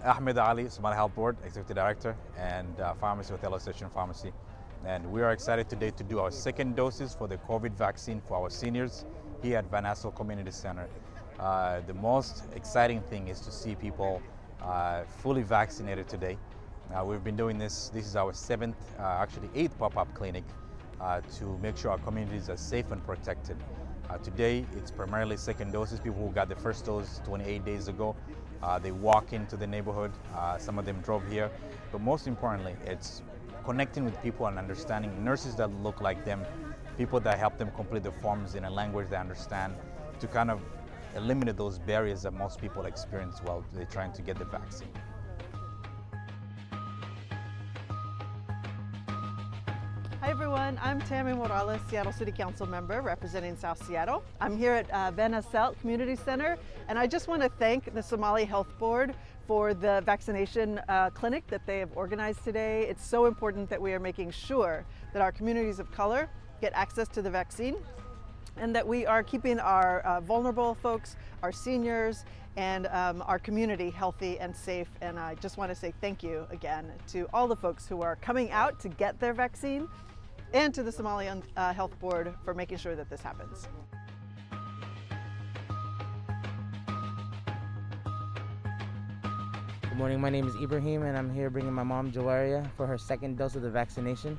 Ahmed Ali, Somali Health Board, Executive Director, and Pharmacy with Illustration Pharmacy. And we are excited today to do our second doses for the COVID vaccine for our seniors here at Van Assel Community Center. The most exciting thing is to see people fully vaccinated today. We've been doing this is our seventh, actually eighth pop-up clinic to make sure our communities are safe and protected. Today, it's primarily second doses, people who got the first dose 28 days ago. They walk into the neighborhood, some of them drove here, but most importantly, it's connecting with people and understanding nurses that look like them, people that help them complete the forms in a language they understand, to kind of eliminate those barriers that most people experience while they're trying to get the vaccine. Hi everyone, I'm Tammy Morales, Seattle City Council member representing South Seattle. I'm here at Van Assel Community Center, and I just want to thank the Somali Health Board for the vaccination clinic that they have organized today. It's so important that we are making sure that our communities of color get access to the vaccine and that we are keeping our vulnerable folks, our seniors, and our community healthy and safe. And I just want to say thank you again to all the folks who are coming out to get their vaccine, and to the Somali Health Board for making sure that this happens. Good morning, my name is Ibrahim and I'm here bringing my mom Jawaria for her second dose of the vaccination.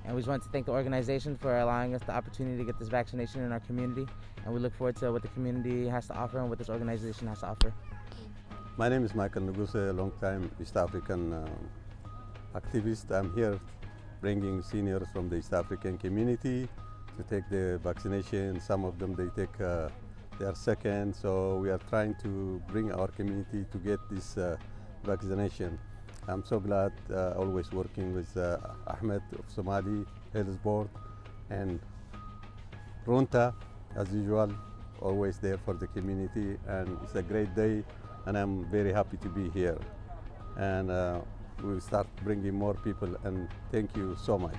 And we just want to thank the organization for allowing us the opportunity to get this vaccination in our community. And we look forward to what the community has to offer and what this organization has to offer. My name is Michael Nuguse, a long-time East African activist. I'm here bringing seniors from the East African community to take the vaccination. Some of them, they take their second. So we are trying to bring our community to get this vaccination. I'm so glad always working with Ahmed of Somali Health Board and Runta, as usual, always there for the community. And it's a great day, and I'm very happy to be here. And we'll start bringing more people, and thank you so much.